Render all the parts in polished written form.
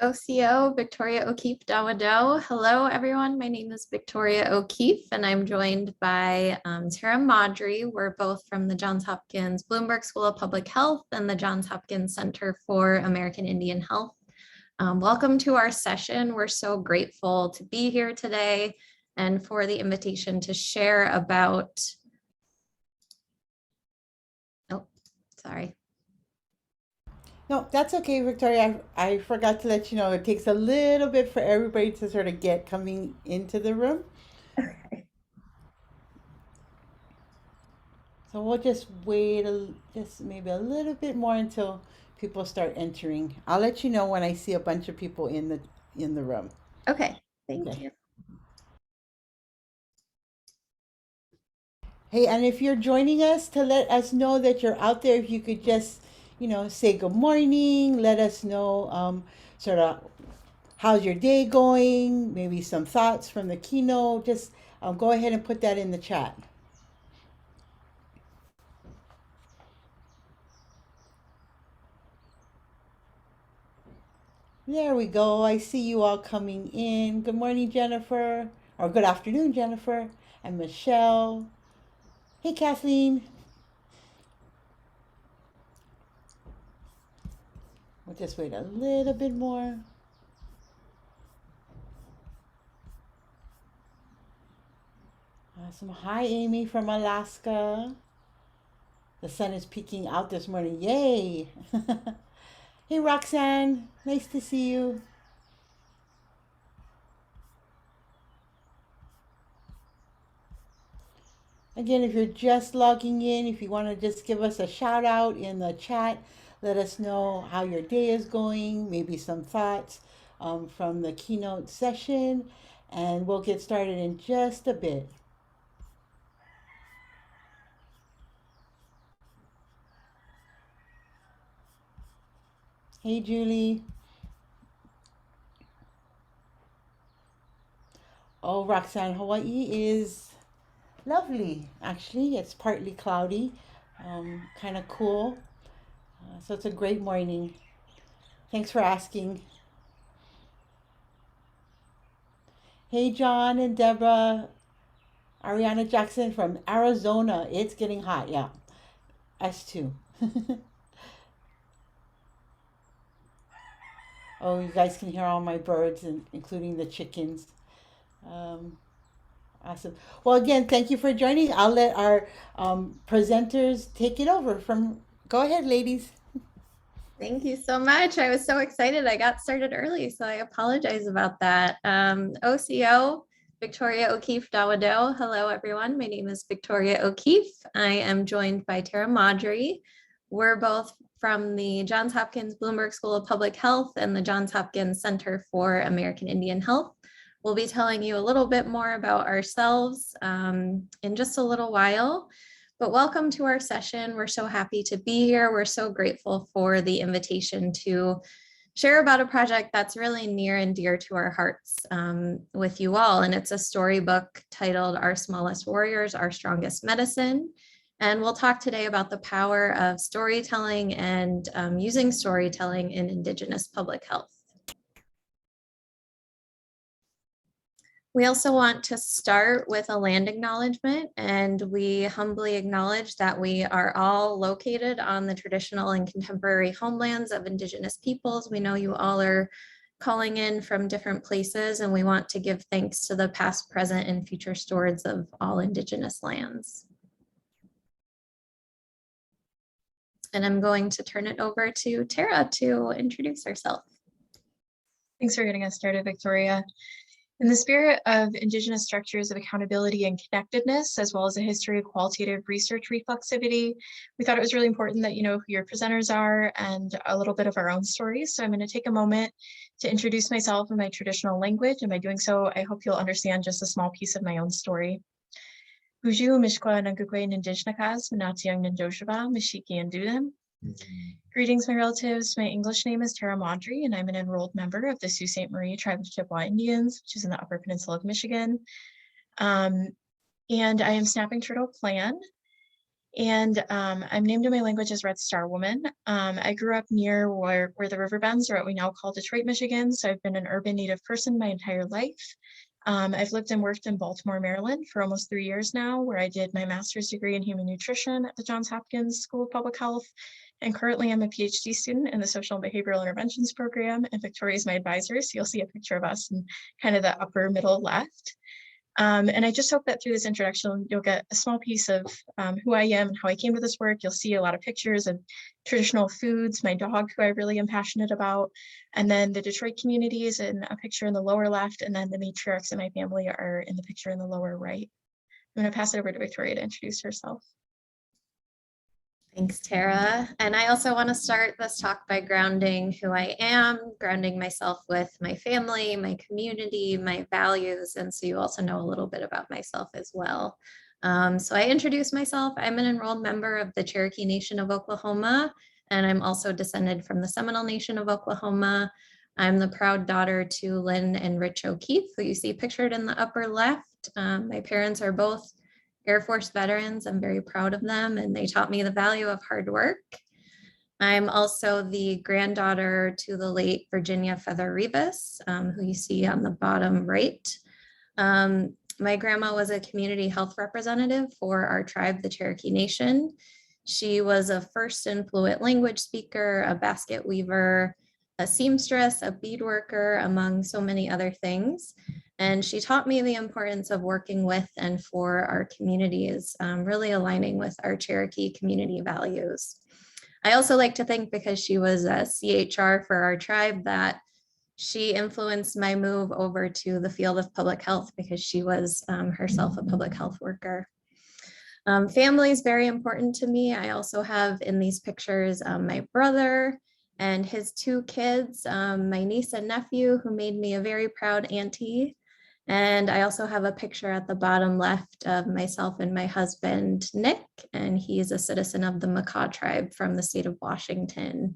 OCO, Victoria O'Keefe Dawado. Hello, everyone. My name is Victoria O'Keefe, and I'm joined by Tara Maudry. We're both from the Johns Hopkins Bloomberg School of Public Health and the Johns Hopkins Center for American Indian Health. Welcome to our session. We're so grateful to be here today and for the invitation to share about, oh, sorry. No, that's okay, Victoria. I forgot to let you know it takes a little bit for everybody to sort of get coming into the room. Okay. So we'll just wait just maybe a little bit more until people start entering. I'll let you know when I see a bunch of people in the room. Okay, thank Okay. you. Hey, and if you're joining us, to let us know that you're out there, if you could just, say good morning, let us know sort of how's your day going, maybe some thoughts from the keynote. Just go ahead and put that in the chat. There we go. I see you all coming in. Good morning, Jennifer. Or good afternoon, Jennifer. And Michelle. Hey, Kathleen. We'll just wait a little bit more. Awesome. Hi, Amy from Alaska. The sun is peeking out this morning. Yay. Hey, Roxanne. Nice to see you. Again, if you're just logging in, if you want to just give us a shout out in the chat, let us know how your day is going, maybe some thoughts from the keynote session, and we'll get started in just a bit. Hey, Julie. Oh, Roxanne, Hawaii is lovely. Actually, it's partly cloudy, kind of cool. So it's a great morning. Thanks for asking. Hey, John and Deborah. Ariana Jackson from Arizona. It's getting hot, yeah. Us too. Oh, you guys can hear all my birds, including the chickens. Um, awesome. Well, again, thank you for joining. I'll let our presenters take it over from. Go ahead, ladies. Thank you so much. I was so excited. I got started early, so I apologize about that. OCO, Victoria O'Keefe Dawado. Hello, everyone. My name is Victoria O'Keefe. I am joined by Tara Maudry. We're both from the Johns Hopkins Bloomberg School of Public Health and the Johns Hopkins Center for American Indian Health. We'll be telling you a little bit more about ourselves in just a little while. But welcome to our session. We're so happy to be here. We're so grateful for the invitation to share about a project that's really near and dear to our hearts with you all. And it's a storybook titled Our Smallest Warriors, Our Strongest Medicine. And we'll talk today about the power of storytelling and using storytelling in Indigenous public health. We also want to start with a land acknowledgement, and we humbly acknowledge that we are all located on the traditional and contemporary homelands of Indigenous peoples. We know you all are calling in from different places, and we want to give thanks to the past, present, and future stewards of all Indigenous lands. And I'm going to turn it over to Tara to introduce herself. Thanks for getting us started, Victoria. In the spirit of Indigenous structures of accountability and connectedness, as well as a history of qualitative research reflexivity, we thought it was really important that you know who your presenters are and a little bit of our own stories. So I'm going to take a moment to introduce myself in my traditional language, and by doing so, I hope you'll understand just a small piece of my own story. Buju Mishkwa Nangukwe Nindishnakas, Minatiang Nindoshaba, Mishiki and Dudem. Greetings, my relatives. My English name is Tara Maudry, and I'm an enrolled member of the Sault Ste. Marie Tribe of Chippewa Indians, which is in the Upper Peninsula of Michigan. And I am Snapping Turtle Clan. And I'm named in my language as Red Star Woman. I grew up near where the river bends are what we now call Detroit, Michigan. So I've been an urban Native person my entire life. I've lived and worked in Baltimore, Maryland for almost 3 years now, where I did my master's degree in human nutrition at the Johns Hopkins School of Public Health. And currently I'm a PhD student in the social and behavioral interventions program, and Victoria is my advisor. So you'll see a picture of us in kind of the upper middle left. And I just hope that through this introduction, you'll get a small piece of who I am and how I came to this work. You'll see a lot of pictures of traditional foods, my dog, who I really am passionate about, and then the Detroit community is in a picture in the lower left, and then the matriarchs in my family are in the picture in the lower right. I'm going to pass it over to Victoria to introduce herself. Thanks, Tara. And I also want to start this talk by grounding who I am, grounding myself with my family, my community, my values, and so you also know a little bit about myself as well. So I introduce myself. I'm an enrolled member of the Cherokee Nation of Oklahoma, and I'm also descended from the Seminole Nation of Oklahoma. I'm the proud daughter to Lynn and Rich O'Keefe, who you see pictured in the upper left. My parents are both Air Force veterans. I'm very proud of them, and they taught me the value of hard work. I'm also the granddaughter to the late Virginia Feather Rivas, who you see on the bottom right. My grandma was a community health representative for our tribe, the Cherokee Nation. She was a first and fluent language speaker, a basket weaver, a seamstress, a bead worker, among so many other things. And she taught me the importance of working with and for our communities, really aligning with our Cherokee community values. I also like to think, because she was a CHR for our tribe, that she influenced my move over to the field of public health, because she was herself a public health worker. Family is very important to me. I also have in these pictures my brother and his 2 kids, my niece and nephew, who made me a very proud auntie. And I also have a picture at the bottom left of myself and my husband, Nick, and he's a citizen of the Makah tribe from the state of Washington.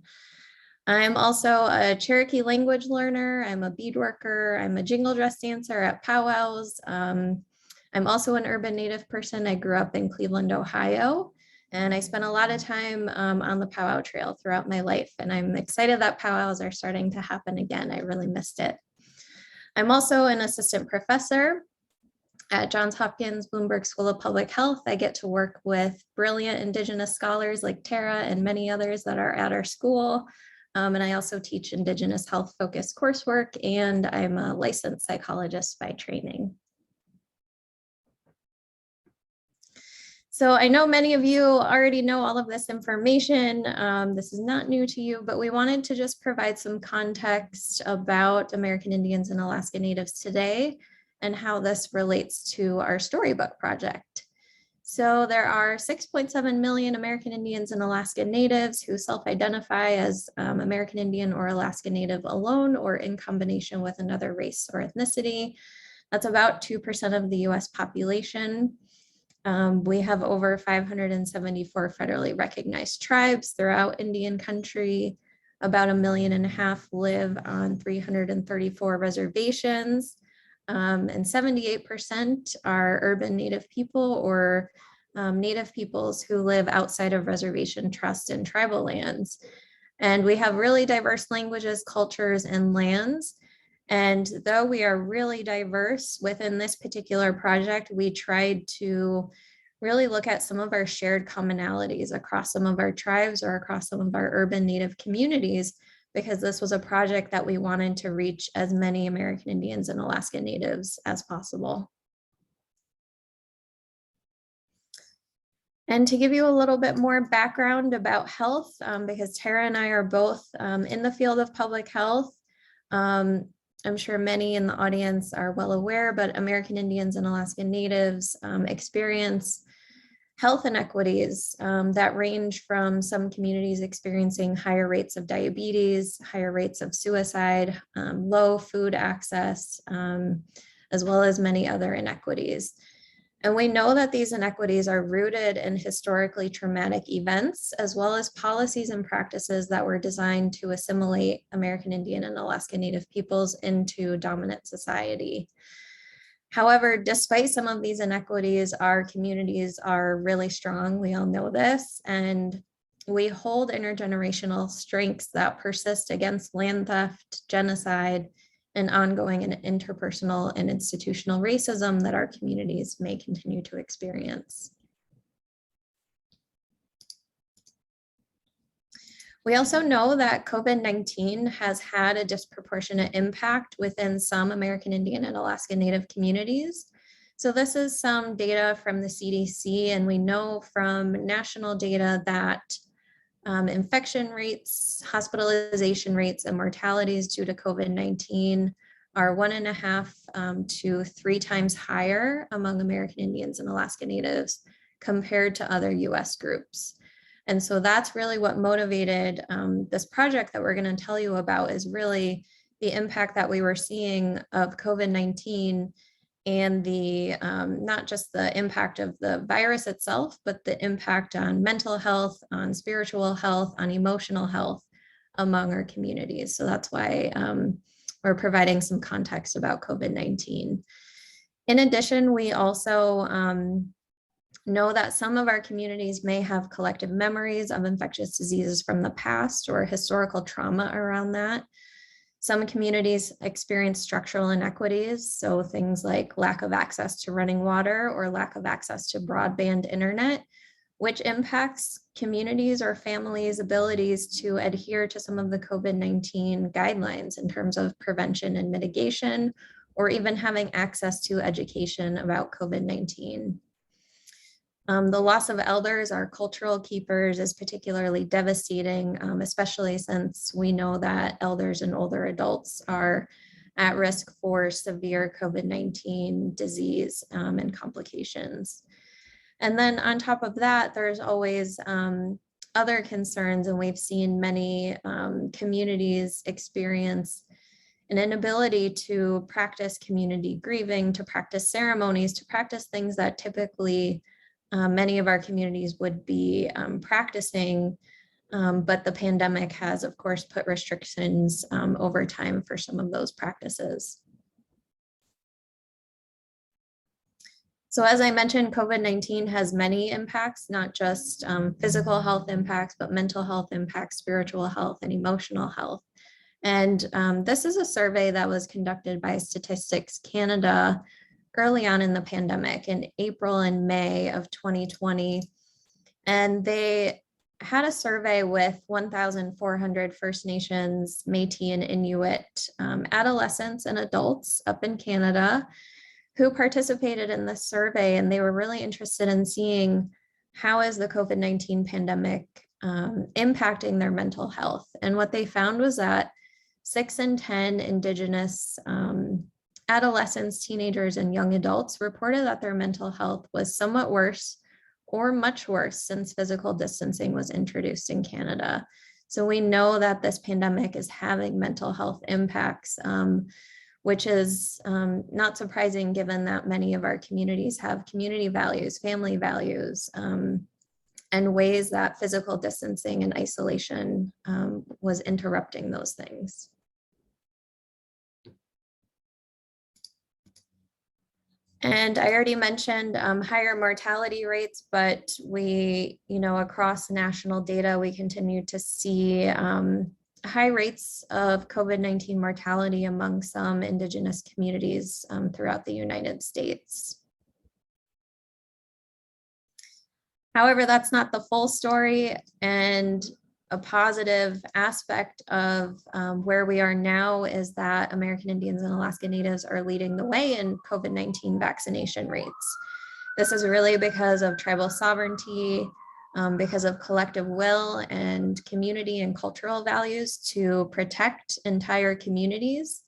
I'm also a Cherokee language learner. I'm a bead worker. I'm a jingle dress dancer at powwows. I'm also an urban Native person. I grew up in Cleveland, Ohio, and I spent a lot of time on the powwow trail throughout my life. And I'm excited that powwows are starting to happen again. I really missed it. I'm also an assistant professor at Johns Hopkins Bloomberg School of Public Health. I get to work with brilliant Indigenous scholars like Tara and many others that are at our school. And I also teach Indigenous health-focused coursework, and I'm a licensed psychologist by training. So I know many of you already know all of this information. This is not new to you, but we wanted to just provide some context about American Indians and Alaska Natives today and how this relates to our Storybook project. So there are 6.7 million American Indians and Alaska Natives who self-identify as American Indian or Alaska Native alone or in combination with another race or ethnicity. That's about 2% of the US population. We have over 574 federally recognized tribes throughout Indian country. About 1.5 million live on 334 reservations. And 78% are urban Native people or Native peoples who live outside of reservation trust and tribal lands. And we have really diverse languages, cultures, and lands. And though we are really diverse within this particular project, we tried to really look at some of our shared commonalities across some of our tribes or across some of our urban Native communities, because this was a project that we wanted to reach as many American Indians and Alaska Natives as possible. And to give you a little bit more background about health, because Tara and I are both in the field of public health, I'm sure many in the audience are well aware, but American Indians and Alaska Natives experience health inequities that range from some communities experiencing higher rates of diabetes, higher rates of suicide, low food access, as well as many other inequities. And we know that these inequities are rooted in historically traumatic events, as well as policies and practices that were designed to assimilate American Indian and Alaska Native peoples into dominant society. However, despite some of these inequities, our communities are really strong. We all know this, and we hold intergenerational strengths that persist against land theft, genocide, and ongoing and interpersonal and institutional racism that our communities may continue to experience. We also know that COVID-19 has had a disproportionate impact within some American Indian and Alaska Native communities. So this is some data from the CDC, and we know from national data that infection rates, hospitalization rates, and mortalities due to COVID-19 are 1.5 to 3 times higher among American Indians and Alaska Natives compared to other US groups. And so that's really what motivated this project that we're going to tell you about, is really the impact that we were seeing of COVID-19 and the not just the impact of the virus itself, but the impact on mental health, on spiritual health, on emotional health among our communities. So that's why we're providing some context about COVID-19. In addition, we also know that some of our communities may have collective memories of infectious diseases from the past or historical trauma around that. Some communities experience structural inequities, so things like lack of access to running water or lack of access to broadband internet, which impacts communities or families' abilities to adhere to some of the COVID-19 guidelines in terms of prevention and mitigation, or even having access to education about COVID-19. The loss of elders, our cultural keepers, is particularly devastating, especially since we know that elders and older adults are at risk for severe COVID-19 disease and complications. And then on top of that, there's always other concerns, and we've seen many communities experience an inability to practice community grieving, to practice ceremonies, to practice things that typically many of our communities would be practicing, but the pandemic has, of course, put restrictions over time for some of those practices. So as I mentioned, COVID-19 has many impacts, not just physical health impacts, but mental health impacts, spiritual health, and emotional health. And this is a survey that was conducted by Statistics Canada early on in the pandemic, in April and May of 2020. And they had a survey with 1,400 First Nations, Métis, and Inuit adolescents and adults up in Canada who participated in this survey. And they were really interested in seeing how is the COVID-19 pandemic impacting their mental health. And what they found was that 6 in 10 Indigenous adolescents, teenagers, and young adults reported that their mental health was somewhat worse or much worse since physical distancing was introduced in Canada. So we know that this pandemic is having mental health impacts, which is not surprising given that many of our communities have community values, family values, and ways that physical distancing and isolation was interrupting those things. And I already mentioned higher mortality rates, but we, across national data, we continue to see high rates of COVID-19 mortality among some Indigenous communities throughout the United States. However, that's not the full story, and a positive aspect of where we are now is that American Indians and Alaska Natives are leading the way in COVID-19 vaccination rates. This is really because of tribal sovereignty, because of collective will and community and cultural values to protect entire communities.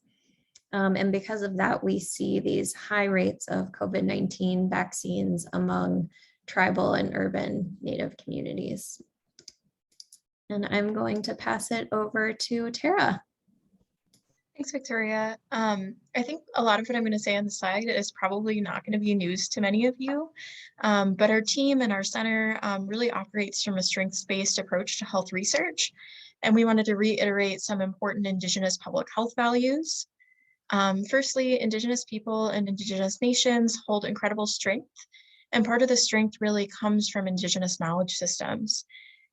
And because of that, we see these high rates of COVID-19 vaccines among tribal and urban Native communities. And I'm going to pass it over to Tara. Thanks, Victoria. I think a lot of what I'm going to say on the slide is probably not going to be news to many of you, but our team and our center really operates from a strengths-based approach to health research. And we wanted to reiterate some important Indigenous public health values. Firstly, Indigenous people and Indigenous nations hold incredible strength, and part of the strength really comes from Indigenous knowledge systems.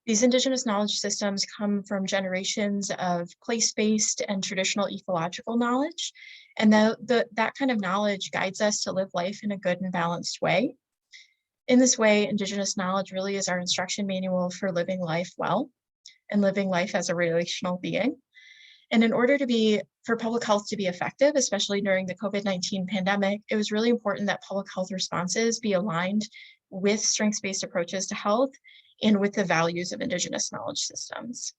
These Indigenous knowledge systems come from generations of place-based and traditional ecological knowledge, and that kind of knowledge guides us to live life in a good and balanced way. In this way, Indigenous knowledge really is our instruction manual for living life well and living life as a relational being. And in order for public health to be effective, especially during the COVID-19 pandemic, it was really important that public health responses be aligned with strengths-based approaches to health and with the values of Indigenous knowledge systems.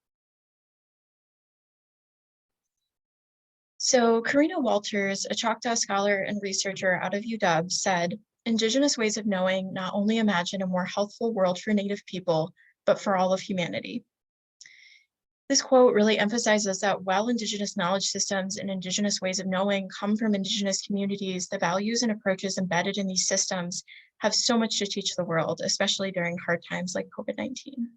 So Karina Walters, a Choctaw scholar and researcher out of UW, said, "Indigenous ways of knowing not only imagine a more healthful world for Native people, but for all of humanity." This quote really emphasizes that while Indigenous knowledge systems and Indigenous ways of knowing come from Indigenous communities, the values and approaches embedded in these systems have so much to teach the world, especially during hard times like COVID-19.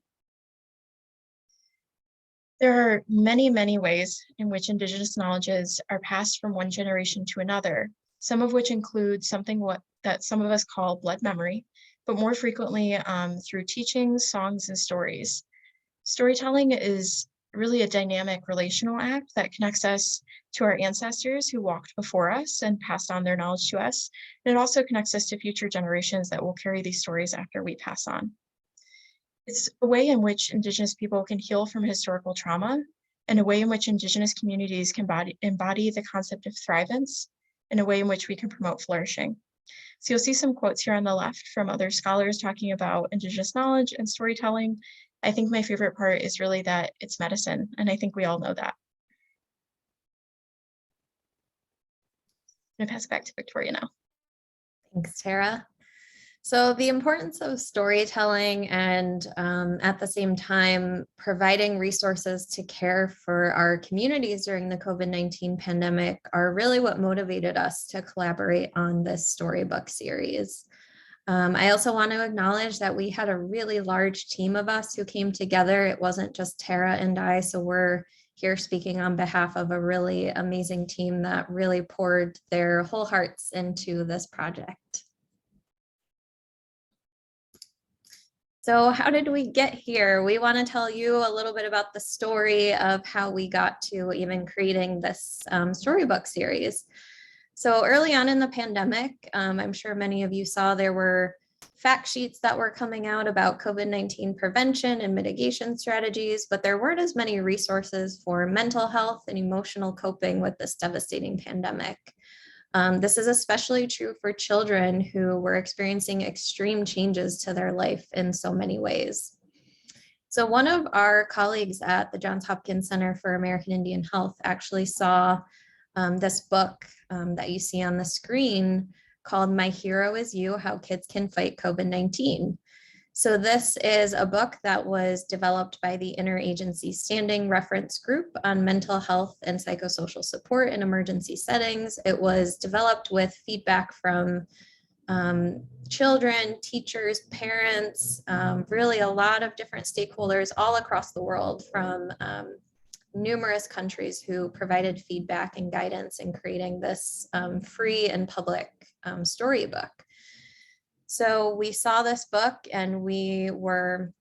There are many, many ways in which Indigenous knowledges are passed from one generation to another, some of which include something that some of us call blood memory, but more frequently through teachings, songs, and stories. Storytelling is really a dynamic relational act that connects us to our ancestors who walked before us and passed on their knowledge to us. And it also connects us to future generations that will carry these stories after we pass on. It's a way in which Indigenous people can heal from historical trauma, and a way in which Indigenous communities can embody the concept of thrivance, and a way in which we can promote flourishing. So you'll see some quotes here on the left from other scholars talking about Indigenous knowledge and storytelling. I think my favorite part is really that it's medicine, and I think we all know that. I'm gonna pass it back to Victoria now. Thanks, Tara. So the importance of storytelling and at the same time, providing resources to care for our communities during the COVID-19 pandemic are really what motivated us to collaborate on this storybook series. I also want to acknowledge that we had a really large team of us who came together. It wasn't just Tara and I, so we're here speaking on behalf of a really amazing team that really poured their whole hearts into this project. So how did we get here? We want to tell you a little bit about the story of how we got to even creating this storybook series. So early on in the pandemic, I'm sure many of you saw there were fact sheets that were coming out about COVID-19 prevention and mitigation strategies, but there weren't as many resources for mental health and emotional coping with this devastating pandemic. This is especially true for children who were experiencing extreme changes to their life in so many ways. So one of our colleagues at the Johns Hopkins Center for American Indian Health actually saw this book that you see on the screen called My Hero Is You: How Kids Can Fight COVID-19. So this is a book that was developed by the Interagency Standing Reference Group on Mental Health and Psychosocial Support in Emergency Settings. It was developed with feedback from children, teachers, parents, really a lot of different stakeholders all across the world from numerous countries who provided feedback and guidance in creating this free and public storybook. So we saw this book and we were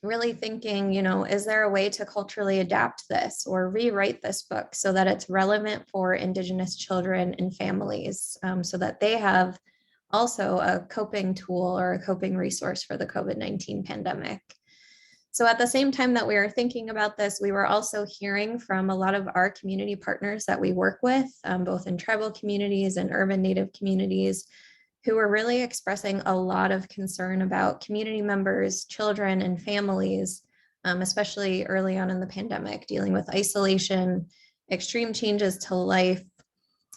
really thinking, you know, is there a way to culturally adapt this or rewrite this book so that it's relevant for Indigenous children and families so that they have also a coping tool or a coping resource for the COVID-19 pandemic. So at the same time that we were thinking about this, we were also hearing from a lot of our community partners that we work with, both in tribal communities and urban Native communities, who were really expressing a lot of concern about community members, children, and families, especially early on in the pandemic, dealing with isolation, extreme changes to life.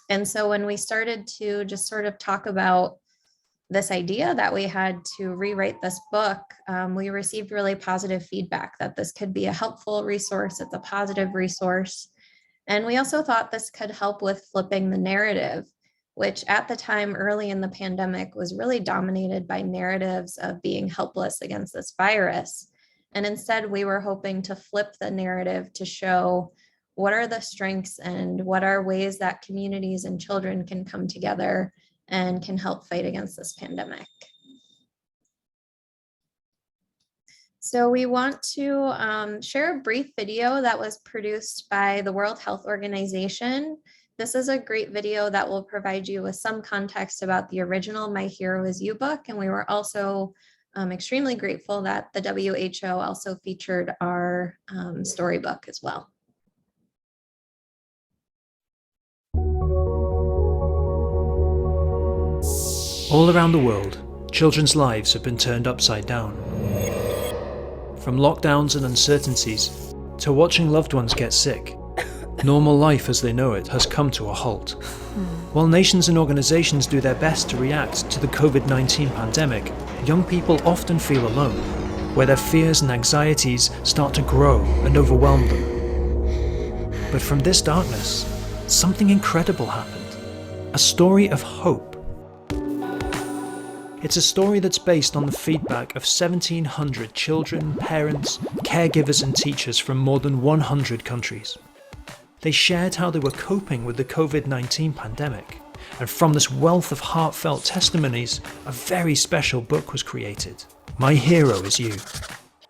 And so when we started to just sort of talk about this idea that we had to rewrite this book, we received really positive feedback that this could be a helpful resource. It's a positive resource. And we also thought this could help with flipping the narrative, which at the time early in the pandemic was really dominated by narratives of being helpless against this virus. And instead, we were hoping to flip the narrative to show what are the strengths and what are ways that communities and children can come together and can help fight against this pandemic. So we want to share a brief video that was produced by the World Health Organization. This is a great video that will provide you with some context about the original My Hero Is You book. And we were also extremely grateful that the WHO also featured our storybook as well. All around the world, children's lives have been turned upside down. From lockdowns and uncertainties to watching loved ones get sick, normal life as they know it has come to a halt. While nations and organizations do their best to react to the COVID-19 pandemic, young people often feel alone, where their fears and anxieties start to grow and overwhelm them. But from this darkness, something incredible happened. A story of hope. It's a story that's based on the feedback of 1,700 children, parents, caregivers and teachers from more than 100 countries. They shared how they were coping with the COVID-19 pandemic, and from this wealth of heartfelt testimonies, a very special book was created, My Hero Is You.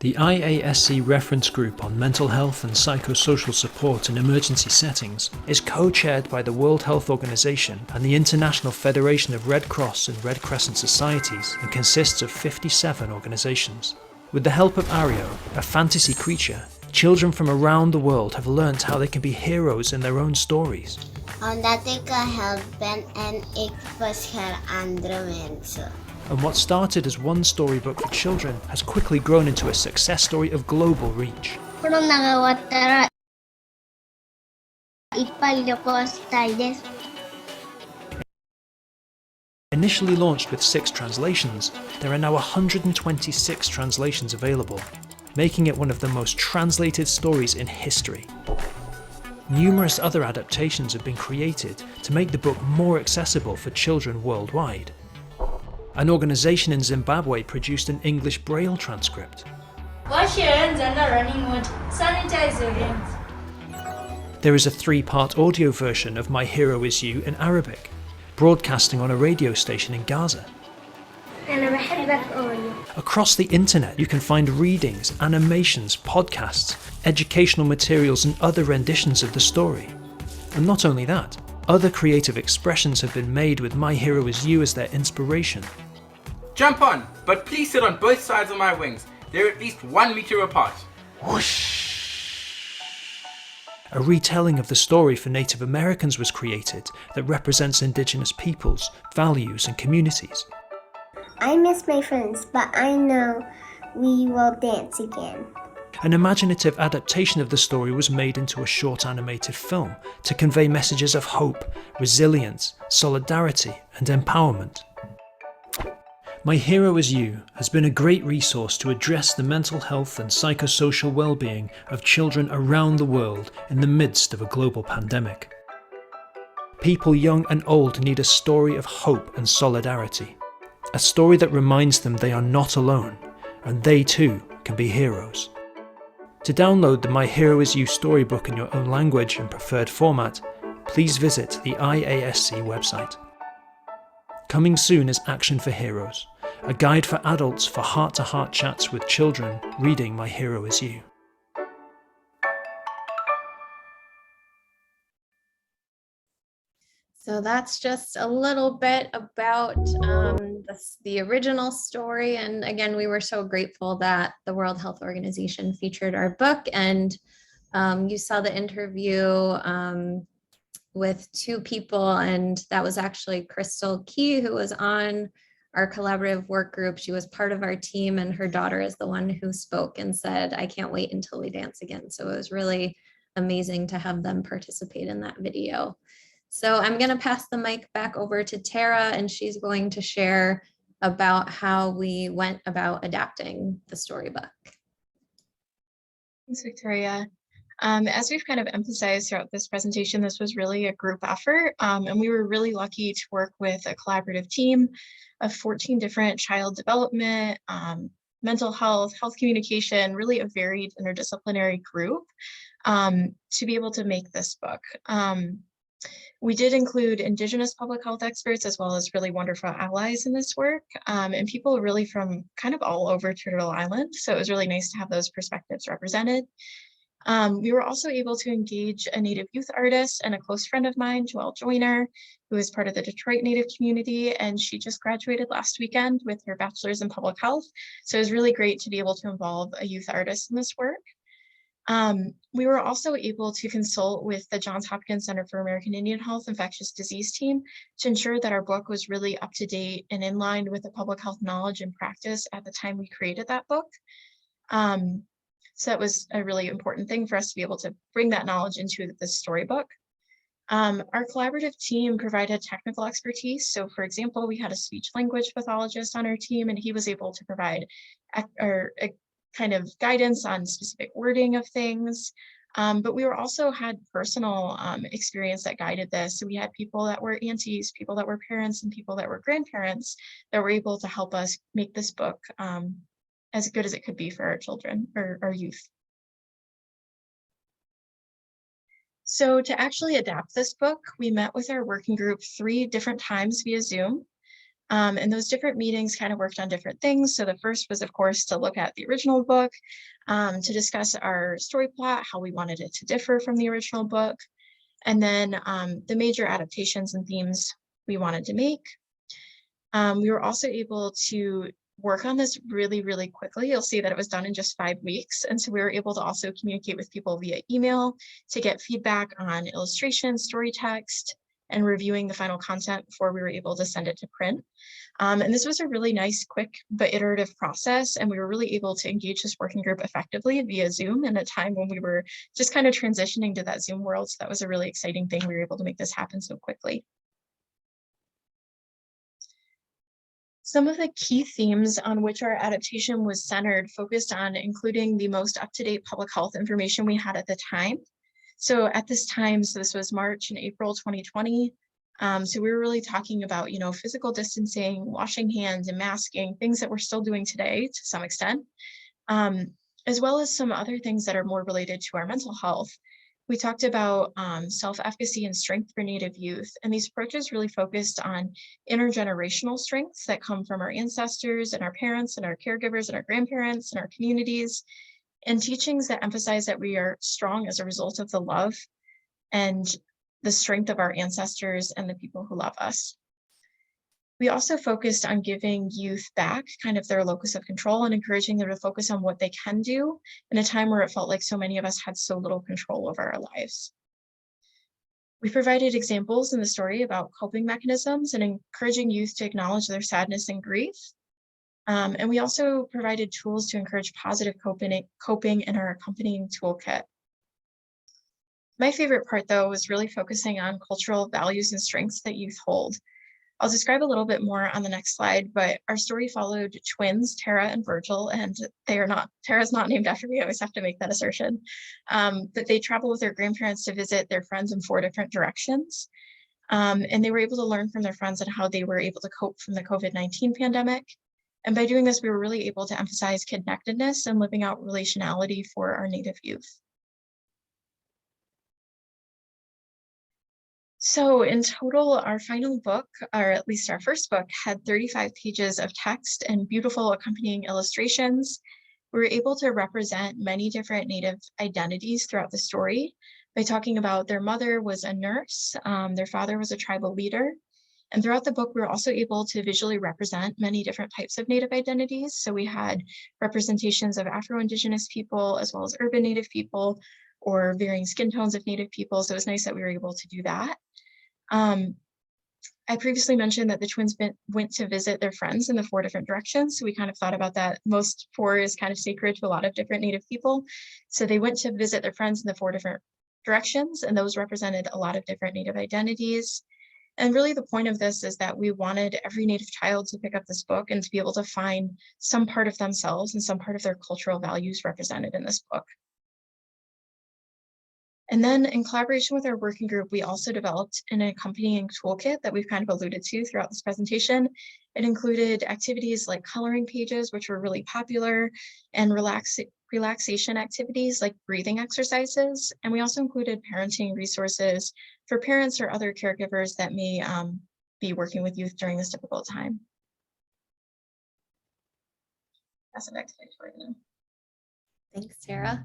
The IASC Reference Group on Mental Health and Psychosocial Support in Emergency Settings is co-chaired by the World Health Organization and the International Federation of Red Cross and Red Crescent Societies and consists of 57 organizations. With the help of Ario, a fantasy creature, children from around the world have learnt how they can be heroes in their own stories. Dati ka-helpen and ik was her andere mensen. And what started as one storybook for children has quickly grown into a success story of global reach. Pero nagawatara ipalipos talles. Initially launched with 6 translations, there are now 126 translations available, making it one of the most translated stories in history. Numerous other adaptations have been created to make the book more accessible for children worldwide. An organization in Zimbabwe produced an English Braille transcript. Wash your hands under running water. Sanitize your hands. There is a 3-part audio version of My Hero Is You in Arabic, broadcasting on a radio station in Gaza. Across the internet, you can find readings, animations, podcasts, educational materials and other renditions of the story. And not only that, other creative expressions have been made with My Hero Is You as their inspiration. Jump on, but please sit on both sides of my wings. They're at least 1 meter apart. Whoosh! A retelling of the story for Native Americans was created that represents Indigenous peoples, values and communities. I miss my friends, but I know we will dance again. An imaginative adaptation of the story was made into a short animated film to convey messages of hope, resilience, solidarity, and empowerment. My Hero Is You has been a great resource to address the mental health and psychosocial well-being of children around the world in the midst of a global pandemic. People young and old need a story of hope and solidarity, a story that reminds them they are not alone, and they too can be heroes. To download the My Hero Is You storybook in your own language and preferred format, please visit the IASC website. Coming soon is Action for Heroes, a guide for adults for heart-to-heart chats with children reading My Hero Is You. So that's just a little bit about the original story. And again, we were so grateful that the World Health Organization featured our book. And you saw the interview with 2 people, and that was actually Crystal Key, who was on our collaborative work group. She was part of our team, and her daughter is the one who spoke and said, "I can't wait until we dance again." So it was really amazing to have them participate in that video. So I'm going to pass the mic back over to Tara, and she's going to share about how we went about adapting the storybook. Thanks, Victoria. As we've kind of emphasized throughout this presentation, this was really a group effort, and we were really lucky to work with a collaborative team of 14 different child development, mental health, health communication, really a varied interdisciplinary group to be able to make this book. We did include Indigenous public health experts as well as really wonderful allies in this work, and people really from kind of all over Turtle Island. So it was really nice to have those perspectives represented. We were also able to engage a Native youth artist and a close friend of mine, Joelle Joyner, who is part of the Detroit Native community, and she just graduated last weekend with her bachelor's in public health. So it was really great to be able to involve a youth artist in this work. We were also able to consult with the Johns Hopkins Center for American Indian Health Infectious Disease team to ensure that our book was really up to date and in line with the public health knowledge and practice at the time we created that book. So that was a really important thing for us to be able to bring that knowledge into the storybook. Our collaborative team provided technical expertise. So for example, we had a speech language pathologist on our team, and he was able to provide kind of guidance on specific wording of things. But we also had personal experience that guided this. So we had people that were aunties, people that were parents, and people that were grandparents that were able to help us make this book as good as it could be for our children or our youth. So to actually adapt this book, we met with our working group 3 different times via Zoom. And those different meetings kind of worked on different things. So the first was, of course, to look at the original book, to discuss our story plot, how we wanted it to differ from the original book, and then the major adaptations and themes we wanted to make. We were also able to work on this really, really quickly. You'll see that it was done in just 5 weeks. And so we were able to also communicate with people via email to get feedback on illustration, story text, and reviewing the final content before we were able to send it to print. And this was a really nice, quick, but iterative process. And we were really able to engage this working group effectively via Zoom in a time when we were just kind of transitioning to that Zoom world. So that was a really exciting thing. We were able to make this happen so quickly. Some of the key themes on which our adaptation was centered focused on including the most up-to-date public health information we had at the time. So at this time, so this was March and April 2020. So we were really talking about, physical distancing, washing hands and masking, things that we're still doing today to some extent, as well as some other things that are more related to our mental health. We talked about self-efficacy and strength for Native youth, and these approaches really focused on intergenerational strengths that come from our ancestors and our parents and our caregivers and our grandparents and our communities, and teachings that emphasize that we are strong as a result of the love and the strength of our ancestors and the people who love us. We also focused on giving youth back kind of their locus of control and encouraging them to focus on what they can do in a time where it felt like so many of us had so little control over our lives. We provided examples in the story about coping mechanisms and encouraging youth to acknowledge their sadness and grief. And we also provided tools to encourage positive coping in our accompanying toolkit. My favorite part, though, was really focusing on cultural values and strengths that youth hold. I'll describe a little bit more on the next slide, but our story followed twins, Tara and Virgil, and Tara's not named after me, I always have to make that assertion, but they travel with their grandparents to visit their friends in 4 different directions. And they were able to learn from their friends on how they were able to cope from the COVID-19 pandemic. And by doing this, we were really able to emphasize connectedness and living out relationality for our Native youth. So in total, our final book, or at least our first book, had 35 pages of text and beautiful accompanying illustrations. We were able to represent many different Native identities throughout the story by talking about their mother was a nurse, their father was a tribal leader. And throughout the book, we were also able to visually represent many different types of Native identities. So we had representations of Afro-Indigenous people, as well as urban Native people, or varying skin tones of Native people. So it was nice that we were able to do that. I previously mentioned that the twins went to visit their friends in the 4 different directions. So we kind of thought about that. Most 4 is kind of sacred to a lot of different Native people. So they went to visit their friends in the 4 different directions, and those represented a lot of different Native identities. And really the point of this is that we wanted every Native child to pick up this book and to be able to find some part of themselves and some part of their cultural values represented in this book. And then in collaboration with our working group, we also developed an accompanying toolkit that we've kind of alluded to throughout this presentation. It included activities like coloring pages, which were really popular, and relaxation activities like breathing exercises. And we also included parenting resources for parents or other caregivers that may be working with youth during this difficult time. Pass it back to Victoria now. Thanks, Sarah.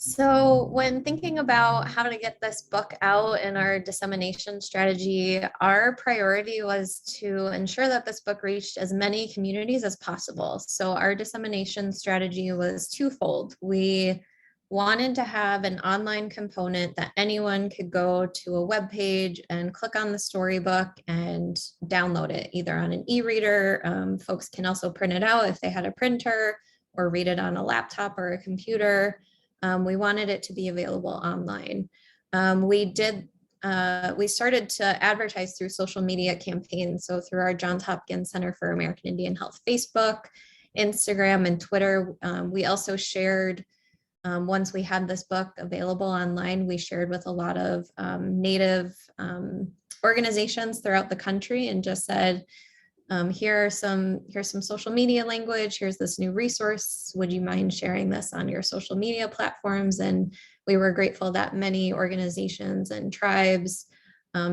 So when thinking about how to get this book out in our dissemination strategy, our priority was to ensure that this book reached as many communities as possible. So our dissemination strategy was twofold. We wanted to have an online component that anyone could go to a web page and click on the storybook and download it, either on an e-reader. Folks can also print it out if they had a printer, or read it on a laptop or a computer. We wanted it to be available online. We started to advertise through social media campaigns. So through our Johns Hopkins Center for American Indian Health Facebook, Instagram, and Twitter. We also shared, once we had this book available online, we shared with a lot of Native organizations throughout the country and just said, here's some social media language, here's this new resource, would you mind sharing this on your social media platforms? And we were grateful that many organizations and tribes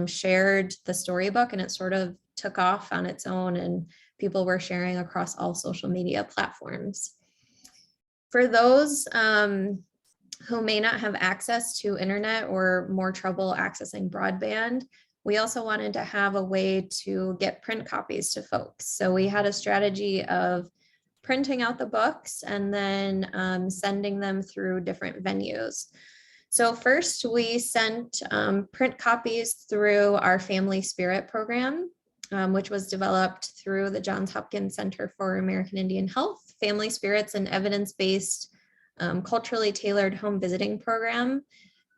shared the storybook, and it sort of took off on its own, and people were sharing across all social media platforms. For those who may not have access to internet or more trouble accessing broadband, we also wanted to have a way to get print copies to folks. So we had a strategy of printing out the books and then sending them through different venues. So first we sent print copies through our Family Spirit program, which was developed through the Johns Hopkins Center for American Indian Health. Family Spirit's an evidence-based, culturally tailored home visiting program,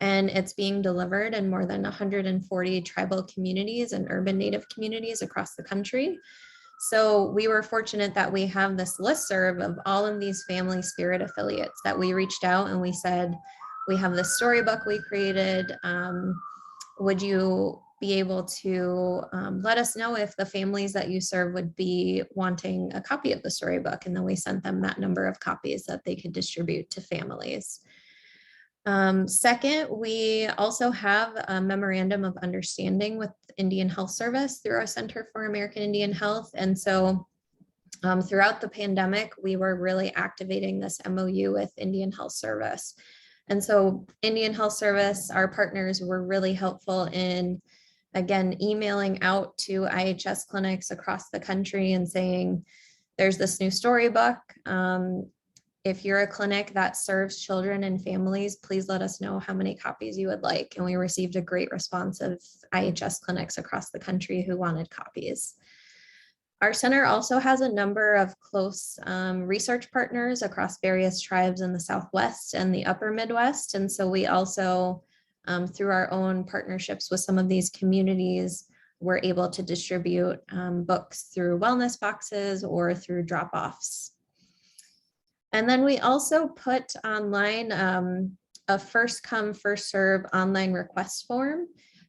and it's being delivered in more than 140 tribal communities and urban Native communities across the country. So we were fortunate that we have this listserv of all of these Family Spirit affiliates that we reached out and we said, we have this storybook we created. Would you be able to let us know if the families that you serve would be wanting a copy of the storybook? And then we sent them that number of copies that they could distribute to families. Second, we also have a memorandum of understanding with Indian Health Service through our Center for American Indian Health. And so throughout the pandemic, we were really activating this MOU with Indian Health Service. And so Indian Health Service, our partners, were really helpful in, again, emailing out to IHS clinics across the country and saying, there's this new storybook. If you're a clinic that serves children and families, please let us know how many copies you would like. And we received a great response of IHS clinics across the country who wanted copies. Our center also has a number of close research partners across various tribes in the Southwest and the Upper Midwest. And so we also, through our own partnerships with some of these communities, we're able to distribute books through wellness boxes or through drop-offs. And then we also put online a first come, first serve online request form.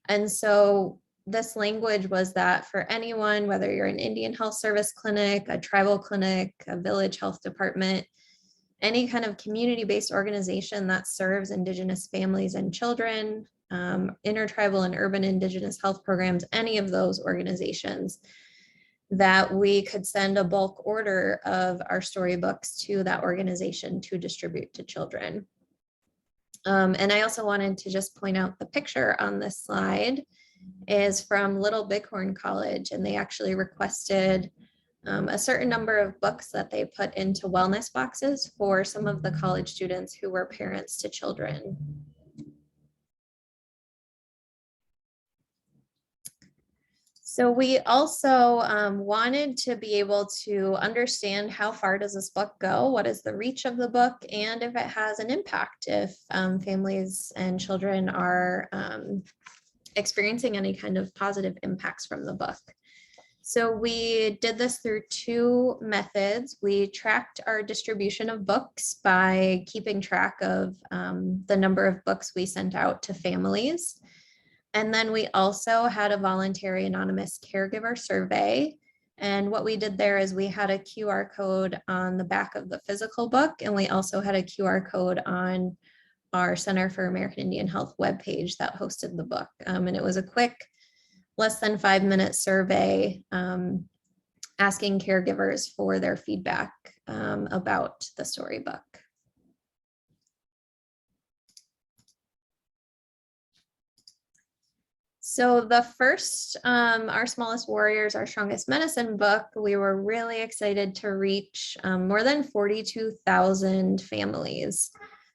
And so this language was that for anyone, whether you're an Indian Health Service clinic, a tribal clinic, a village health department, any kind of community-based organization that serves Indigenous families and children, intertribal and urban Indigenous health programs, any of those organizations, that we could send a bulk order of our storybooks to that organization to distribute to children. And I also wanted to just point out the picture on this slide is from Little Bighorn College, and they actually requested a certain number of books that they put into wellness boxes for some of the college students who were parents to children. So we also wanted to be able to understand how far does this book go, what is the reach of the book, and if it has an impact, if families and children are experiencing any kind of positive impacts from the book. So we did this through two methods. We tracked our distribution of books by keeping track of the number of books we sent out to families. And then we also had a voluntary anonymous caregiver survey. And what we did there is we had a QR code on the back of the physical book, and we also had a QR code on our Center for American Indian Health webpage that hosted the book. And it was a quick, less than 5-minute survey asking caregivers for their feedback about the storybook. So the first, Our Smallest Warriors, Our Strongest Medicine book, we were really excited to reach more than 42,000 families.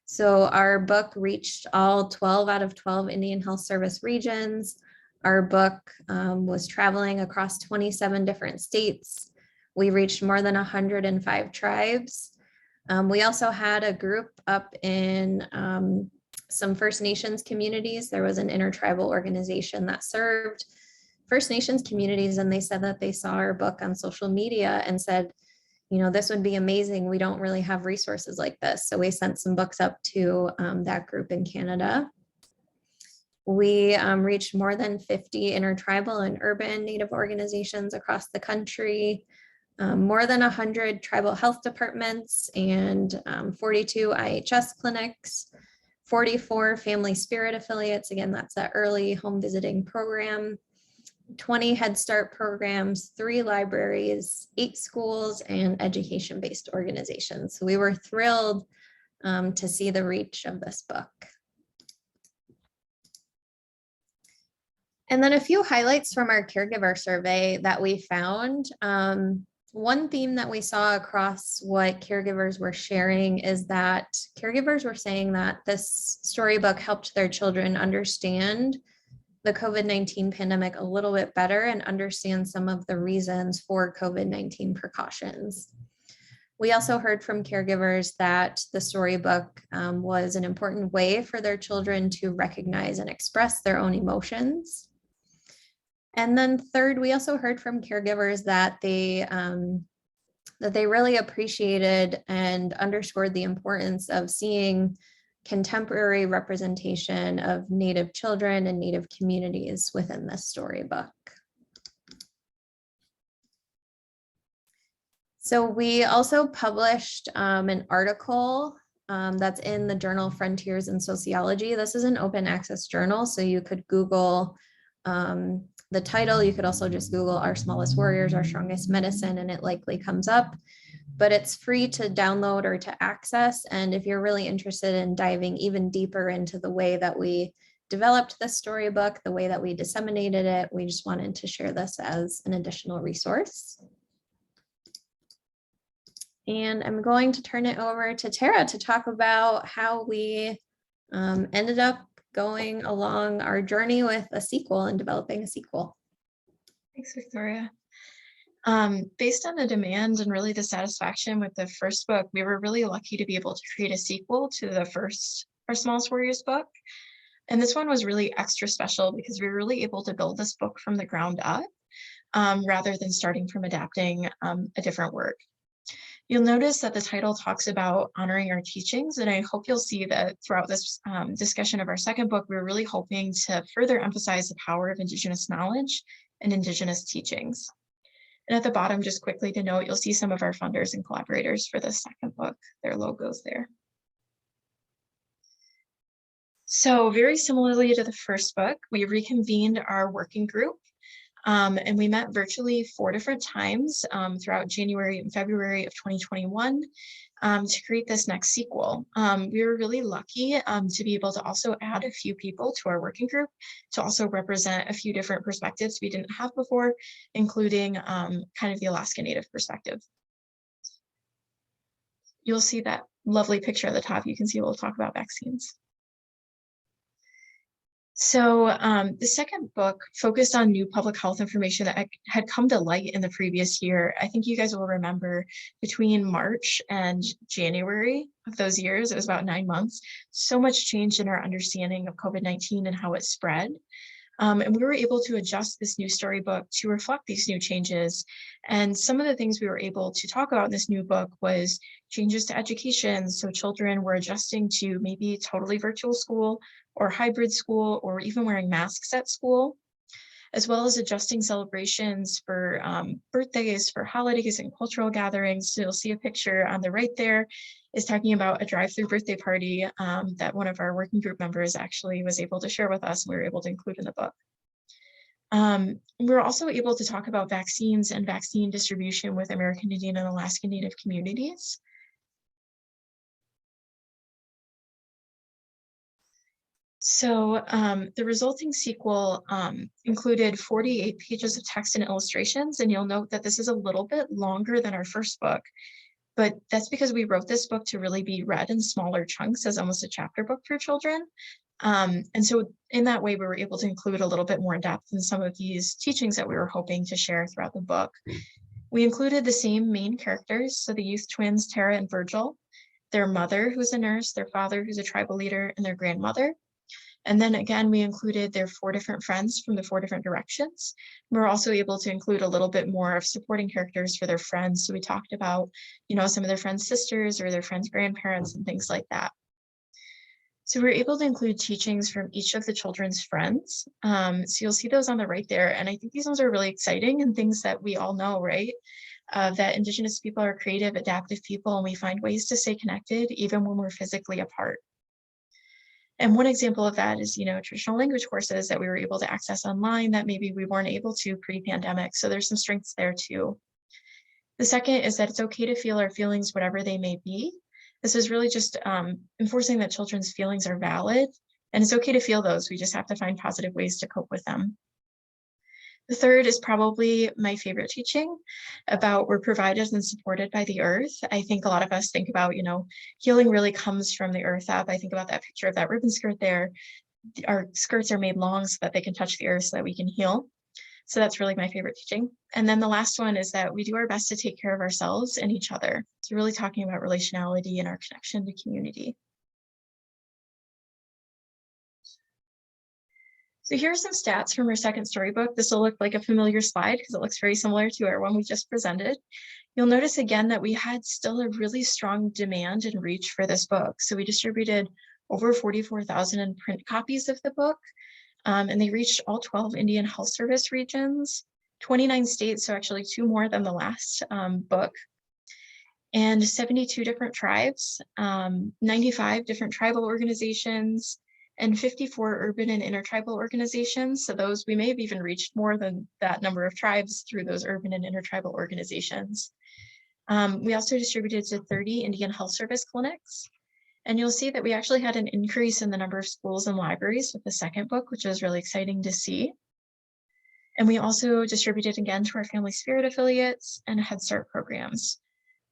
So our book reached all 12 out of 12 Indian Health Service regions. Our book was traveling across 27 different states. We reached more than 105 tribes. We also had a group up in some First Nations communities. There was an intertribal organization that served First Nations communities, and they said that they saw our book on social media and said, you know, this would be amazing. We don't really have resources like this. So we sent some books up to that group in Canada. We reached more than 50 intertribal and urban Native organizations across the country, more than 100 tribal health departments, and 42 IHS clinics, 44 family spirit affiliates. Again, that's that early home visiting program, 20 Head Start programs, 3 libraries, 8 schools, and education-based organizations. So we were thrilled to see the reach of this book. And then a few highlights from our caregiver survey that we found. One theme that we saw across what caregivers were sharing is that caregivers were saying that this storybook helped their children understand the COVID-19 pandemic a little bit better and understand some of the reasons for COVID-19 precautions. We also heard from caregivers that the storybook was an important way for their children to recognize and express their own emotions. And then third, we also heard from caregivers that they really appreciated and underscored the importance of seeing contemporary representation of Native children and Native communities within this storybook. So we also published an article that's in the journal Frontiers in Sociology. This is an open access journal, so you could Google the title. You could also just Google Our Smallest Warriors, Our Strongest Medicine, and it likely comes up. But it's free to download or to access. And if you're really interested in diving even deeper into the way that we developed this storybook, the way that we disseminated it, we just wanted to share this as an additional resource. And I'm going to turn it over to Tara to talk about how we ended up going along our journey with a sequel and developing a sequel. Thanks, Victoria. Based on the demand and really the satisfaction with the first book, we were really lucky to be able to create a sequel to the first Our Smallest Warriors book. And this one was really extra special because we were really able to build this book from the ground up rather than starting from adapting a different work. You'll notice that the title talks about honoring our teachings, and I hope you'll see that throughout this discussion of our second book, we're really hoping to further emphasize the power of Indigenous knowledge and Indigenous teachings. And at the bottom, just quickly to note, you'll see some of our funders and collaborators for the second book, their logos there. So very similarly to the first book, we reconvened our working group. And we met virtually 4 different times throughout January and February of 2021 to create this next sequel. We were really lucky to be able to also add a few people to our working group to also represent a few different perspectives we didn't have before, including kind of the Alaska Native perspective. You'll see that lovely picture at the top. You can see we'll talk about vaccines. So the second book focused on new public health information that had come to light in the previous year. I think you guys will remember between March and January of those years, it was about 9 months, so much changed in our understanding of COVID-19 and how it spread. And we were able to adjust this new storybook to reflect these new changes. And some of the things we were able to talk about in this new book was changes to education. So children were adjusting to maybe totally virtual school or hybrid school, or even wearing masks at school, as well as adjusting celebrations for birthdays, for holidays and cultural gatherings. So you'll see a picture on the right there is talking about a drive-through birthday party that one of our working group members actually was able to share with us, and we were able to include in the book. We were also able to talk about vaccines and vaccine distribution with American Indian and Alaska Native communities. So the resulting sequel included 48 pages of text and illustrations, and you'll note that this is a little bit longer than our first book, but that's because we wrote this book to really be read in smaller chunks as almost a chapter book for children. And so in that way, we were able to include a little bit more depth in some of these teachings that we were hoping to share throughout the book. We included the same main characters, so the youth twins, Tara and Virgil, their mother, who's a nurse, their father, who's a tribal leader, and their grandmother. And then again, we included their 4 different friends from the 4 different directions. We're also able to include a little bit more of supporting characters for their friends. So we talked about, some of their friends' sisters or their friends' grandparents and things like that. So we're able to include teachings from each of the children's friends. So you'll see those on the right there. And I think these ones are really exciting and things that we all know, right? That Indigenous people are creative, adaptive people, and we find ways to stay connected even when we're physically apart. And one example of that is, traditional language courses that we were able to access online that maybe we weren't able to pre-pandemic. So there's some strengths there too. The second is that it's okay to feel our feelings, whatever they may be. This is really just enforcing that children's feelings are valid, and it's okay to feel those. We just have to find positive ways to cope with them. The third is probably my favorite teaching about we're provided and supported by the earth. I think a lot of us think about, healing really comes from the earth up. I think about that picture of that ribbon skirt there. Our skirts are made long so that they can touch the earth so that we can heal. So that's really my favorite teaching. And then the last one is that we do our best to take care of ourselves and each other. So really talking about relationality and our connection to community. So here are some stats from our second storybook. This will look like a familiar slide because it looks very similar to our one we just presented. You'll notice again that we had still a really strong demand and reach for this book. So we distributed over 44,000 in print copies of the book, and they reached all 12 Indian Health Service regions, 29 states, so actually 2 more than the last book, and 72 different tribes, 95 different tribal organizations, and 54 urban and intertribal organizations. So those, we may have even reached more than that number of tribes through those urban and intertribal organizations. We also distributed to 30 Indian Health Service clinics. And you'll see that we actually had an increase in the number of schools and libraries with the second book, which was really exciting to see. And we also distributed again to our Family Spirit affiliates and Head Start programs.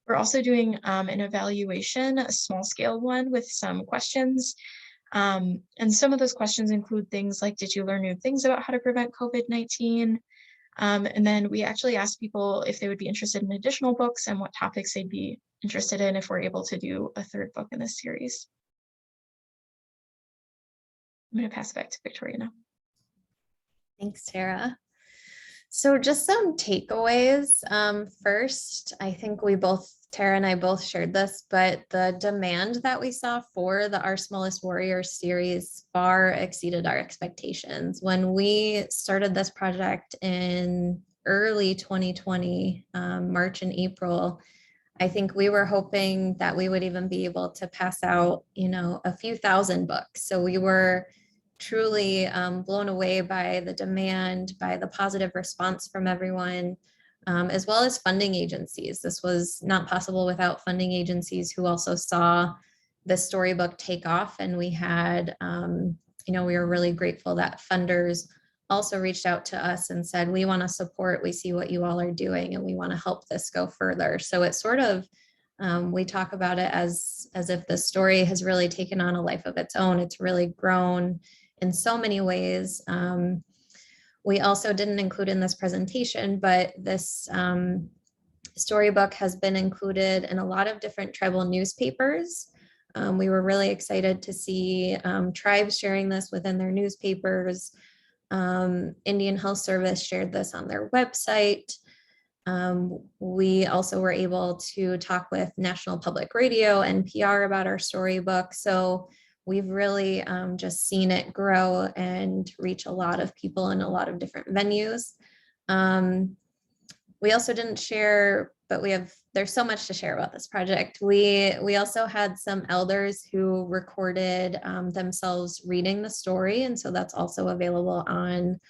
We're also doing an evaluation, a small scale one with some questions. And some of those questions include things like, did you learn new things about how to prevent COVID-19? And then we actually asked people if they would be interested in additional books and what topics they'd be interested in if we're able to do a 3rd book in this series. I'm going to pass it back to Victoria now. Thanks, Tara. So just some takeaways. First, I think Tara and I both shared this, but the demand that we saw for the Our Smallest Warriors series far exceeded our expectations. When we started this project in early 2020, March and April, I think we were hoping that we would even be able to pass out, a few thousand books. So we were truly blown away by the demand, by the positive response from everyone, as well as funding agencies. This was not possible without funding agencies who also saw the storybook take off. And we had, we were really grateful that funders also reached out to us and said, we want to support, we see what you all are doing, and we want to help this go further. So it's sort of, we talk about it as if the story has really taken on a life of its own. It's really grown in so many ways. We also didn't include in this presentation, but this storybook has been included in a lot of different tribal newspapers. We were really excited to see tribes sharing this within their newspapers. Indian Health Service shared this on their website. We also were able to talk with National Public Radio, NPR, about our storybook. So we've really just seen it grow and reach a lot of people in a lot of different venues. We also didn't share, but there's so much to share about this project. We also had some elders who recorded themselves reading the story. And so that's also available on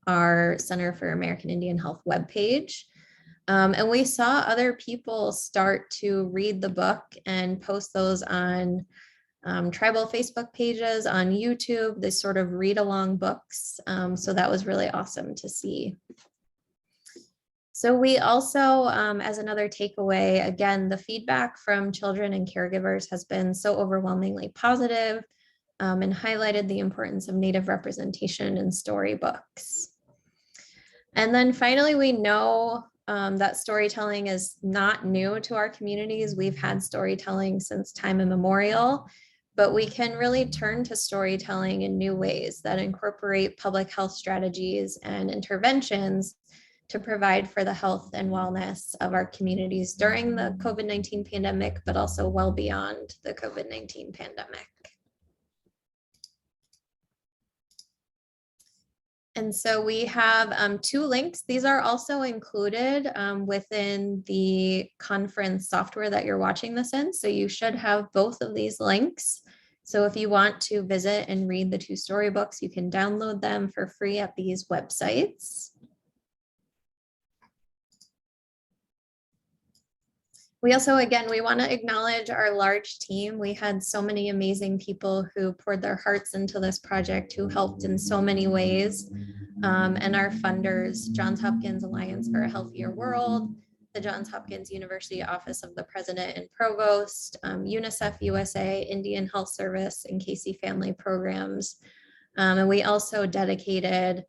our Center for American Indian Health webpage. And we saw other people start to read the book and post those on tribal Facebook pages, on YouTube, this sort of read along books. So that was really awesome to see. So we also, as another takeaway, again, the feedback from children and caregivers has been so overwhelmingly positive, and highlighted the importance of Native representation in storybooks. And then finally, we know that storytelling is not new to our communities. We've had storytelling since time immemorial, but we can really turn to storytelling in new ways that incorporate public health strategies and interventions to provide for the health and wellness of our communities during the COVID-19 pandemic, but also well beyond the COVID-19 pandemic. And so we have 2 links. These are also included within the conference software that you're watching this in. So you should have both of these links. So if you want to visit and read the 2 storybooks, you can download them for free at these websites. We also, again, we want to acknowledge our large team. We had so many amazing people who poured their hearts into this project, who helped in so many ways. And our funders, Johns Hopkins Alliance for a Healthier World, the Johns Hopkins University Office of the President and Provost, UNICEF USA, Indian Health Service, and Casey Family Programs. And we also dedicated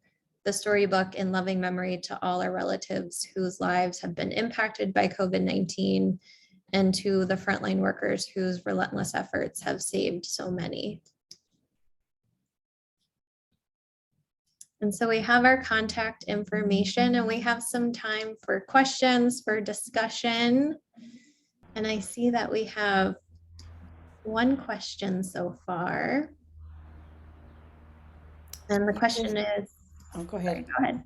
the storybook in loving memory to all our relatives whose lives have been impacted by COVID-19, and to the frontline workers whose relentless efforts have saved so many. And so we have our contact information, and we have some time for questions, for discussion. And I see that we have 1 question so far. And the question is, Go ahead. Go ahead.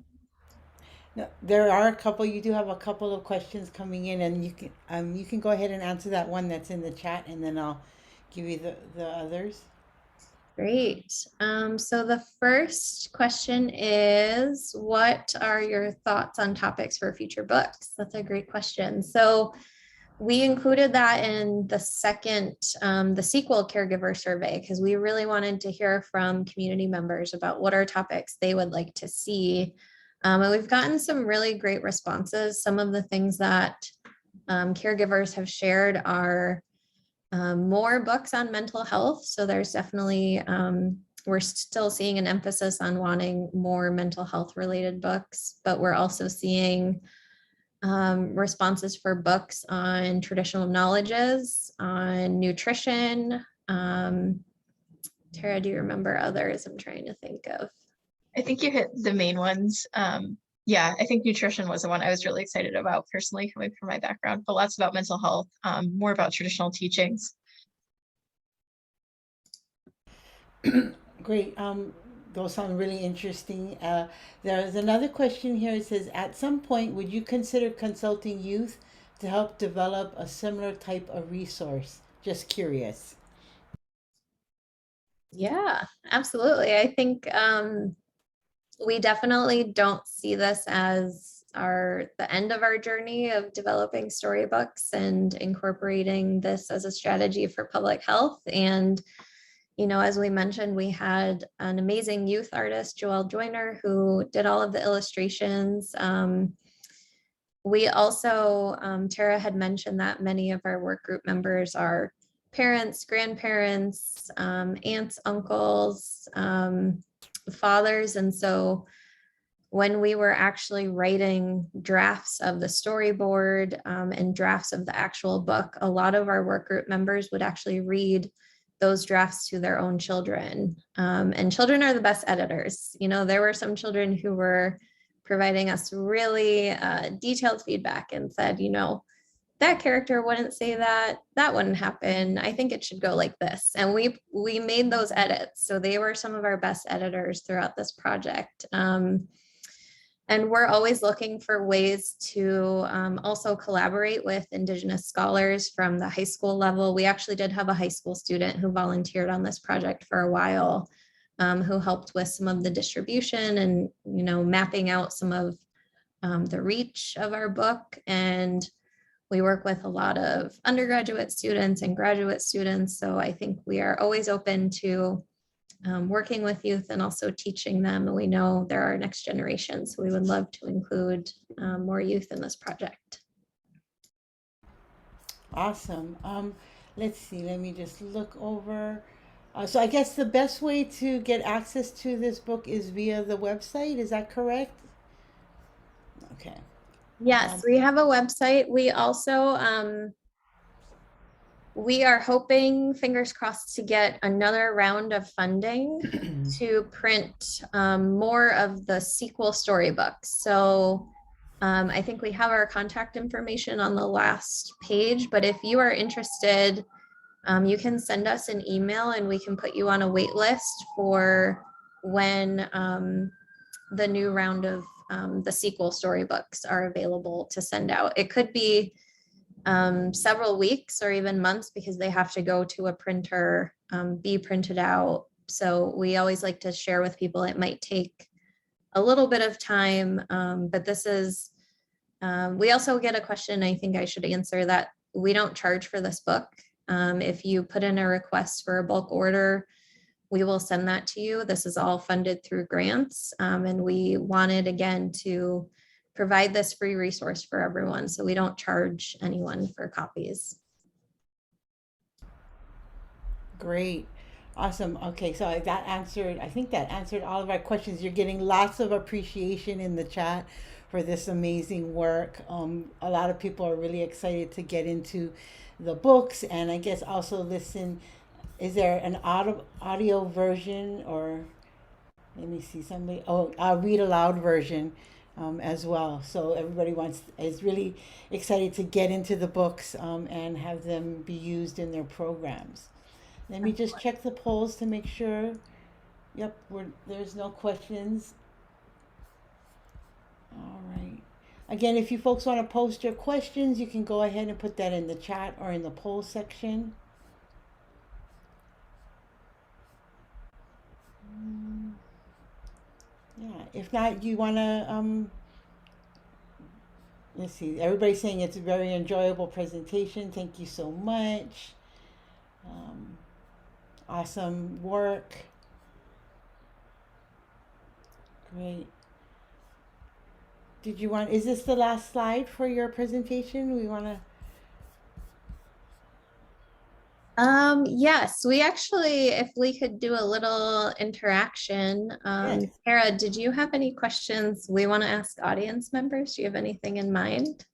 No, there are a couple. You do have a couple of questions coming in, and you can go ahead and answer that one that's in the chat, and then I'll give you the others. Great. So the first question is, what are your thoughts on topics for future books? That's a great question. So we included that in the second, the sequel Caregiver Survey, because we really wanted to hear from community members about what are topics they would like to see. And we've gotten some really great responses. Some of the things that caregivers have shared are more books on mental health. So there's definitely, we're still seeing an emphasis on wanting more mental health related books, but we're also seeing responses for books on traditional knowledges, on nutrition. Tara, do you remember others? I'm trying to think of. I think you hit the main ones. Yeah, I think nutrition was the one I was really excited about personally, coming from my background, but lots about mental health, more about traditional teachings. Great. Those sound really interesting. There's another question here. It says, at some point, would you consider consulting youth to help develop a similar type of resource? Just curious. Yeah, absolutely. I think we definitely don't see this as the end of our journey of developing storybooks and incorporating this as a strategy for public health. And you know, as we mentioned, we had an amazing youth artist, Joelle Joyner, who did all of the illustrations. We also, Tara had mentioned that many of our work group members are parents, grandparents, aunts, uncles, fathers. And so when we were actually writing drafts of the storyboard and drafts of the actual book, a lot of our work group members would actually read those drafts to their own children. And children are the best editors. You know, there were some children who were providing us really detailed feedback and said, you know, that character wouldn't say that, that wouldn't happen. I think it should go like this. And we made those edits. So they were some of our best editors throughout this project. And we're always looking for ways to also collaborate with Indigenous scholars from the high school level. We actually did have a high school student who volunteered on this project for a while, who helped with some of the distribution and, you know, mapping out some of the reach of our book. And we work with a lot of undergraduate students and graduate students. So I think we are always open to working with youth and also teaching them. And we know they're our next generation, so we would love to include more youth in this project. Awesome. Let's see, let me just look over. So I guess the best way to get access to this book is via the website. Is that correct? Okay. Yes, we have a website. We also, we are hoping, fingers crossed, to get another round of funding to print more of the sequel storybooks. So I think we have our contact information on the last page, but if you are interested, you can send us an email and we can put you on a wait list for when the new round of the sequel storybooks are available to send out. It could be several weeks or even months because they have to go to a printer, be printed out. So we always like to share with people it might take a little bit of time, but this is, we also get a question I think I should answer, that we don't charge for this book. If you put in a request for a bulk order, we will send that to you. This is all funded through grants, and we wanted, again, to provide this free resource for everyone, so we don't charge anyone for copies. Great. Awesome. Okay, so that answered, I think that answered all of our questions. You're getting lots of appreciation in the chat for this amazing work. A lot of people are really excited to get into the books, and I guess also listen. Is there an audio version, or let me see, somebody, oh, a read aloud version as well. So everybody is really excited to get into the books and have them be used in their programs. Let me just check the polls to make sure. Yep, there's no questions. All right. Again, if you folks want to post your questions, you can go ahead and put that in the chat or in the poll section. Yeah, if not, you want to, let's see, everybody's saying it's a very enjoyable presentation. Thank you so much. Awesome work. Great. Did you want, is this the last slide for your presentation? We want to. Yes, we actually, if we could do a little interaction. Yes. Kara, did you have any questions we want to ask audience members? Do you have anything in mind?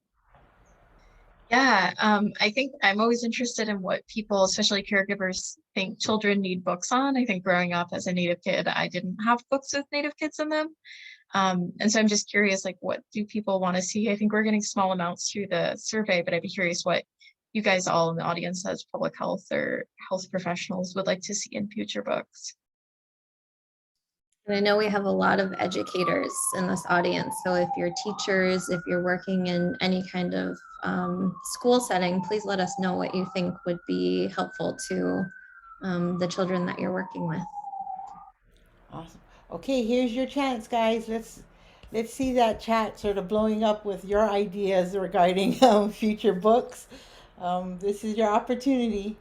Yeah, I think I'm always interested in what people, especially caregivers, think children need books on. I think growing up as a Native kid, I didn't have books with Native kids in them. And so I'm just curious, like, what do people want to see? I think we're getting small amounts through the survey, but I'd be curious what you guys all in the audience as public health or health professionals would like to see in future books. And I know we have a lot of educators in this audience. So if you're teachers, if you're working in any kind of school setting, please let us know what you think would be helpful to the children that you're working with. Awesome. Okay, here's your chance, guys. Let's see that chat sort of blowing up with your ideas regarding future books. This is your opportunity.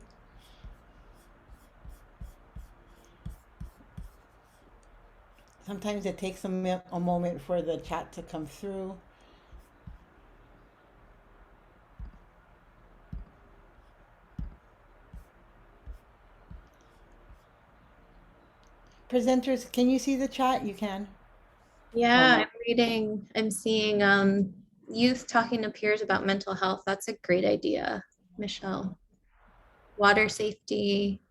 Sometimes it takes a moment for the chat to come through. Presenters, can you see the chat? You can. Yeah, I'm reading, I'm seeing youth talking to peers about mental health. That's a great idea, Michelle. Water safety.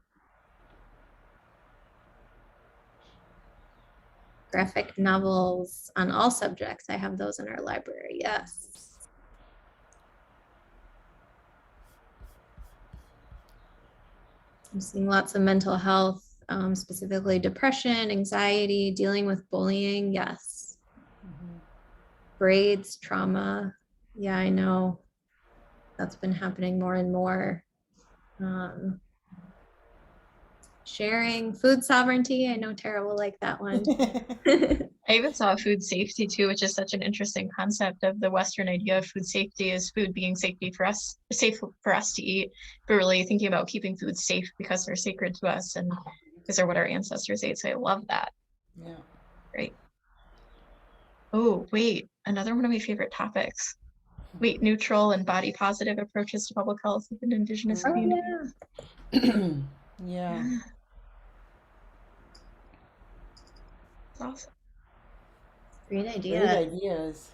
graphic novels on all subjects. I have those in our library. Yes. I'm seeing lots of mental health, specifically depression, anxiety, dealing with bullying. Yes. Braids, trauma. Yeah, I know that's been happening more and more. Sharing, food sovereignty. I know Tara will like that one. I even saw food safety too, which is such an interesting concept of the Western idea of food safety as food being safe for us to eat, but really thinking about keeping food safe because they're sacred to us and because they're what our ancestors ate. So I love that. Yeah. Great. Oh, wait, another one of my favorite topics. Weight neutral and body positive approaches to public health within Indigenous Oh, communities. yeah. Yeah. That's awesome. Great Great idea. ideas.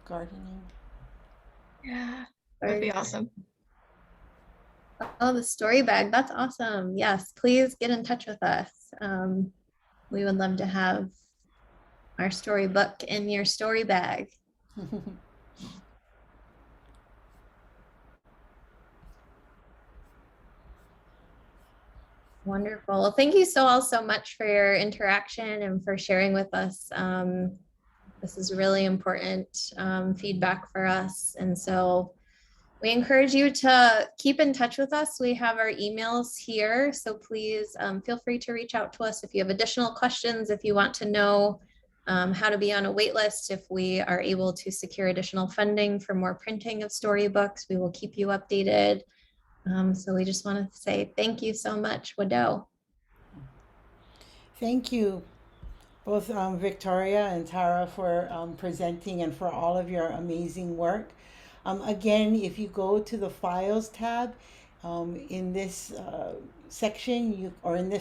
Gardening. Yeah, that'd be awesome. Oh, the story bag. That's awesome. Yes, please get in touch with us. We would love to have our storybook in your story bag. Wonderful. Well, thank you all so much for your interaction and for sharing with us. This is really important feedback for us. And so we encourage you to keep in touch with us. We have our emails here. So please feel free to reach out to us if you have additional questions, if you want to know how to be on a wait list, if we are able to secure additional funding for more printing of storybooks, we will keep you updated. So we just want to say thank you so much, Wado. Thank you, both Victoria and Tara, for presenting and for all of your amazing work. Again, if you go to the Files tab in this section,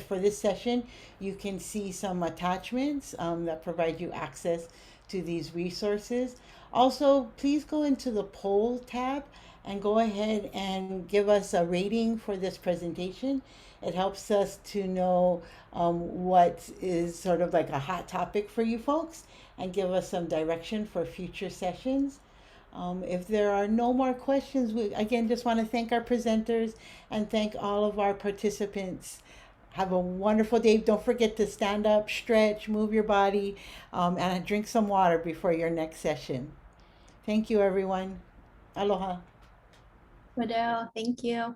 for this session, you can see some attachments that provide you access to these resources. Also, please go into the poll tab and go ahead and give us a rating for this presentation. It helps us to know what is sort of like a hot topic for you folks and give us some direction for future sessions. If there are no more questions, we again just want to thank our presenters and thank all of our participants. Have a wonderful day. Don't forget to stand up, stretch, move your body, and drink some water before your next session. Thank you, everyone. Aloha. Wado, thank you.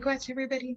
Thanks, everybody.